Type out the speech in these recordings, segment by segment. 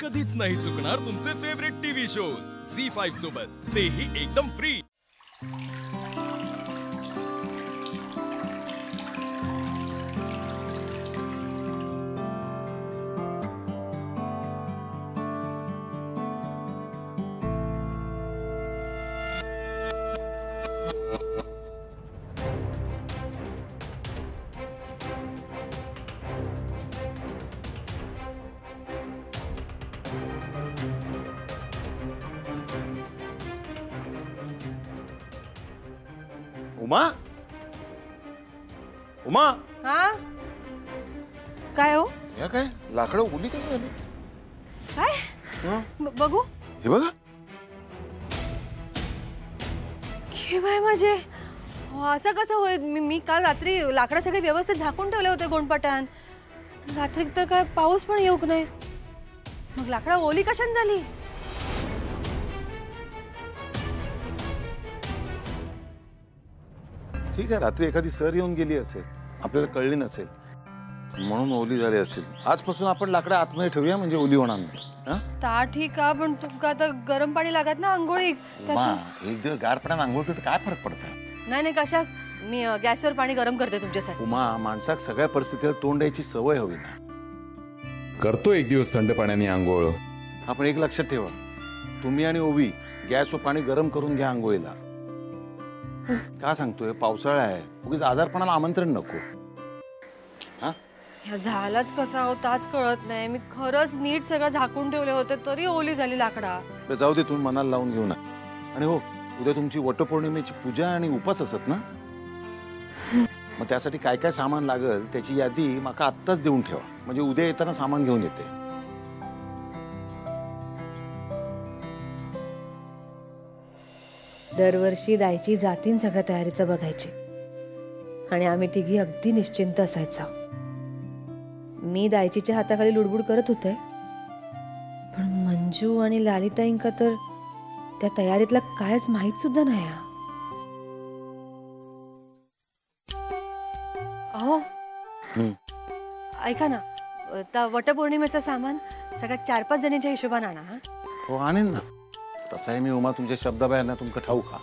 कधीच नाही चुकणार तुमचे फेवरेट टीव्ही शोज झी5 सोबत, तेही एकदम फ्री। उमा, उमा, हाँ काय हो? या काय लाकडं ओली काय झाली? काय बघू? हे बघा केव्हाय माझे असं कसं होईल? मी काल रात्री लाकडं सगळे व्यवस्थित झाकून ठेवले होते गोंडपाटान। रात्री तर काय पाऊस पण येऊक नाही, मग लाकडं ओली कशाने झाली? ठीक आहे, रात्री एखादी सर येऊन गेली असेल, आपल्याला कळली नसेल म्हणून ओली झाली असेल। आजपासून आपण लाकडं आतमध्ये ठेवूया म्हणजे ओली होणार नाही। ता ठीक आहे, पण तुमका आता गरम पाणी लागत ना आंघोळी? एक दिवस गार पाण्यात आंघोळ केलं तर काय फरक पडतं? नाही कशा, मी गॅसवर पाणी गरम करते तुमच्यासाठी। उमा, माणसाक सगळ्या परिस्थितीला तोंड द्यायची सवय हवी ना। करतो एक दिवस थंड पाण्याने आंघोळ। आपण एक लक्षात ठेवा, तुम्ही आणि ओवी गॅसवर पाणी गरम करून घ्या आंघोळीला। का सांगतोय, पावसाळा आहे, उगीच आजारपणाला आमंत्रण नको। ह्या झालाच कसा होताच कळत नाही। मी खरंच नीट सगळं झाकून ठेवले होते तरी ओली झाली लाकडा। जाऊ दे, तुम्ही मनाला लावून घेऊ ना। आणि हो, उद्या तुमची वटपौर्णिमेची पूजा आणि उपास असत ना, मग त्यासाठी काय काय सामान लागेल त्याची यादी माका आत्ताच देऊन ठेवा, म्हणजे उद्या येताना सामान घेऊन येते। दरवर्षी दायची जातीन सगळ्या तयारीचं बघायची आणि आम्ही तिघी अगदी निश्चिंत असायचो। मी दायचीच्या हाताखाली लुडबुड करत होते, पण मंजू आणि लालिताईंका तर त्या तयारीतला कायच माहित सुद्धा नाही। अहो ऐका ना, त्या वटपौर्णिमेचं सामान सगळ्या 4-5 जणींच्या हिशोबाने आणा। हो आणेन ना, तसा आहे मी उमा तुमच्या शब्दाबाहेर ना, तुमका ठाऊक का?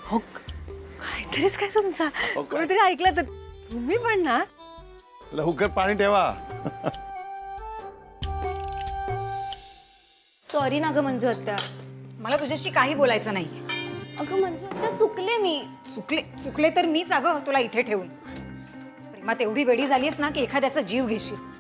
हो काहीतरीच काय तुमचा, कोणीतरी ऐकलं तर तुम्ही पण ना। लवकर पाणी ठेवा। सॉरी ना ग मंजू आत्या, मला तुझ्याशी काही बोलायचं नाही। अगं मंजू आत्या, चुकले मी। चुकले तर मीच अगं तुला इथे ठेवून। प्रेमात एवढी वेडी झालीस ना की एखाद्याचा जीव घेशील।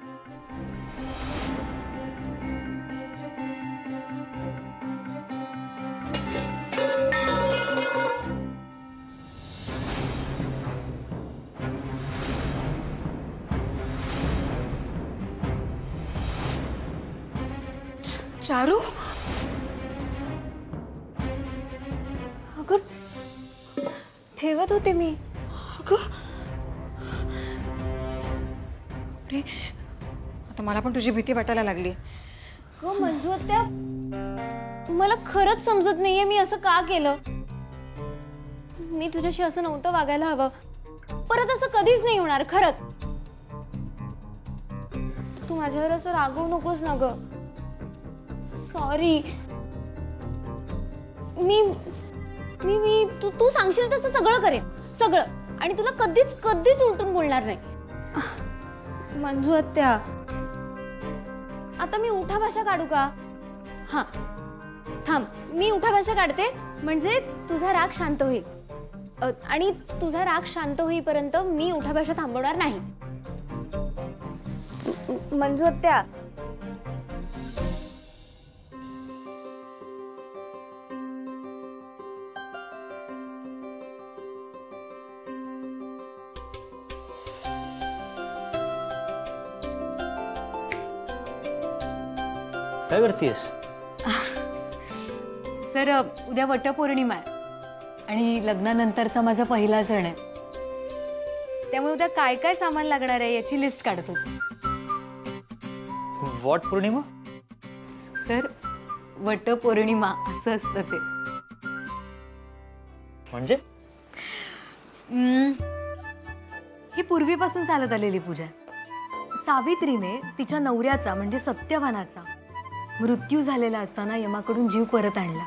चारू, अगं ठेवत होते मी। अगं अरे आता मला पण तुझी भीती वाटायला लागली। अगं मंजू आत्या, मला खरंच समजत नाहीये मी असं का केलं। मी तुझ्याशी असं नव्हतं वागायला हवं, परत असं कधीच नाही होणार खरंच। तू माझ्यावर असं रागवू नकोस ना ग। सॉरी। मी तू सांगशील तसं सगळं करेन, सगळं, आणि तुला कधीच उलटून बोलणार नाही। मंजू आत्या, आता मी उठाभाषा काढू का? हा थांब, मी उठाभाषा काढते म्हणजे तुझा राग शांत होईल, आणि तुझा राग शांत होईपर्यंत मी उठाभाषा थांबवणार नाही। मंजू आत्या, काय करतेस? सर उद्या वटपौर्णिमा आहे आणि लग्नानंतरचा माझा पहिला सण आहे, त्यामुळे उद्या काय काय सामान लागणार आहे याची लिस्ट काढत होते। वट पौर्णिमा? सर वटपौर्णिमा असं असतं ते। म्हणजे? ही पूर्वीपासून चालत आलेली पूजा आहे। सावित्रीने तिच्या नवऱ्याचा म्हणजे सत्यवानाचा मृत्यू झालेला असताना यमाकडून जीव परत आणला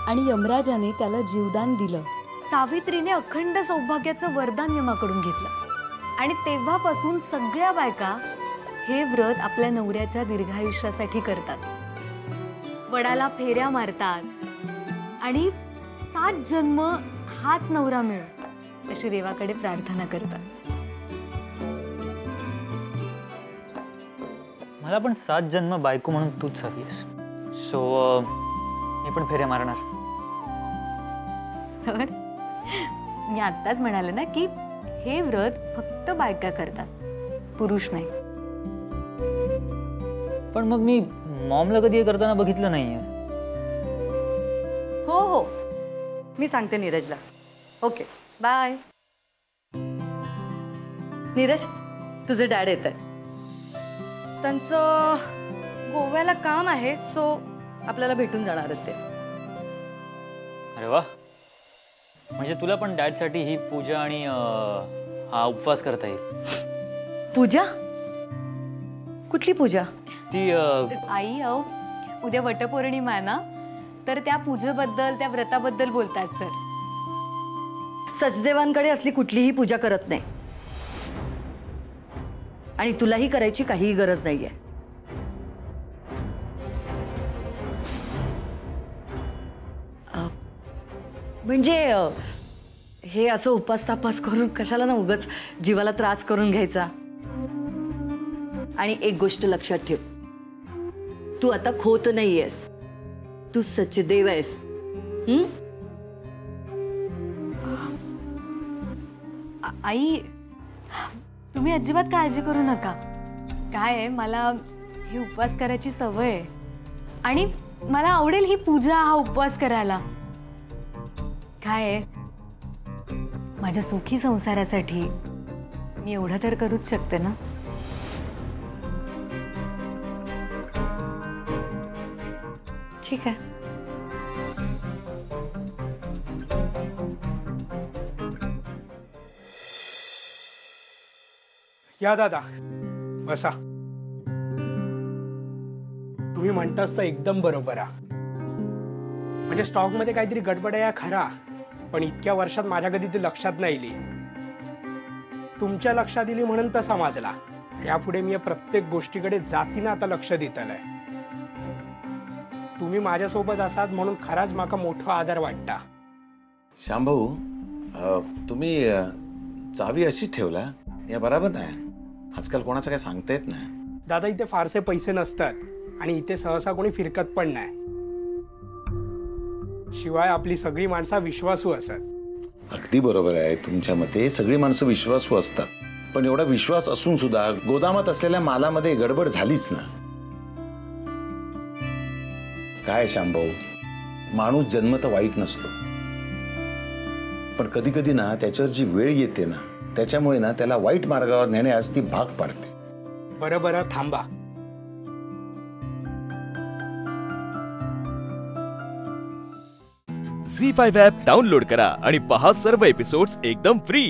आणि यमराजाने त्याला जीवदान दिलं. सावित्रीने अखंड सौभाग्याचं वरदान यमाकडून घेतलं आणि तेव्हापासून सगळ्या बायका हे व्रत आपल्या नवऱ्याच्या दीर्घायुष्यासाठी करतात. वडाला फेऱ्या मारतात आणि 7 जन्म हाच नवरा मिळो अशी देवाकडे प्रार्थना करतात. मला पण 7 जन्म बायको म्हणून तूच हवीस. सो मी पण फेऱ्या मारणार. सर, मी आत्ताच म्हणाले ना की हे व्रत फक्त बायका करतात, पुरुष नाही. पण मग मी मॉमला कधी हे करताना बघितलं नाहीये. हो हो, मी सांगते नीरजला. Okay, bye. नीरज, तुझे डॅड येत आहे. त्यांचं गोव्याला काम आहे, सो आपल्याला भेटून जाणार आहेत ते. अरे वा, म्हणजे तुला पण डॅडसाठी ही पूजा आणि हा उपवास करता येईल. पूजा? कुठली पूजा? ती आई, उद्या वटपौर्णिमा आहे ना, तर त्या पूजेबद्दल, त्या व्रताबद्दल बोलतात सर. सचदेवांकडे असली कुठलीही पूजा करत नाही आणि तुलाही करायची काहीही गरज नाहीये. म्हणजे हे असं उपास तापास करून कशाला ना उगाच जीवाला त्रास करून घ्यायचा. आणि एक गोष्ट लक्षात ठेव, तू आता खोत नाहीयेस, तू सचदेव आहेस. आई, तुम्ही अजिबात काळजी करू नका. काय आहे, मला हे उपवास करायची सवय आहे आणि मला आवडेल ही पूजा, हा उपवास करायला. काय आहे, माझ्या सुखी संसारासाठी मी एवढं तर करूच शकते ना. ठीक आहे. या दादा, बसा. तुम्ही म्हणताच तर एकदम बरोबर आहे. म्हणजे स्टॉक मध्ये काहीतरी गडबड आहे खरा, पण इतक्या वर्षात माझ्या कधी ते लक्षात नाही आली. तुमच्या लक्षात दिली म्हणून तर समजला. यापुढे मी या प्रत्येक गोष्टीकडे जातीनं आता लक्ष देतलंय. तुम्ही माझ्यासोबत असात म्हणून खराच माका मोठा आदर वाटता. श्यामभाऊ, तुम्ही चावी अशीच ठेवला या बरोबर नाही. आजकाल कोणाचं काय सांगता येत नाही. दादा, इथे फारसे पैसे नसतात आणि इथे सहसा कोणी फिरकत पण नाही. शिवाय आपली सगळी माणसं विश्वासू असत. अगदी बरोबर आहे. तुमच्या मते सगळी माणसं विश्वासू असतात, पण एवढा विश्वास असून सुद्धा गोदामात असलेल्या मालामध्ये गडबड झालीच ना. काय श्यामभाऊ, माणूस जन्मत वाईट नसतो, पण कधी कधी ना त्याच्यावर जी वेळ येते ना, त्याच्यामुळे ना त्याला वाईट मार्गावर नेण्यास ती भाग पाडते. बरं थांबा. झी5 ॲप डाउनलोड करा आणि पहा सर्व एपिसोड्स एकदम फ्री.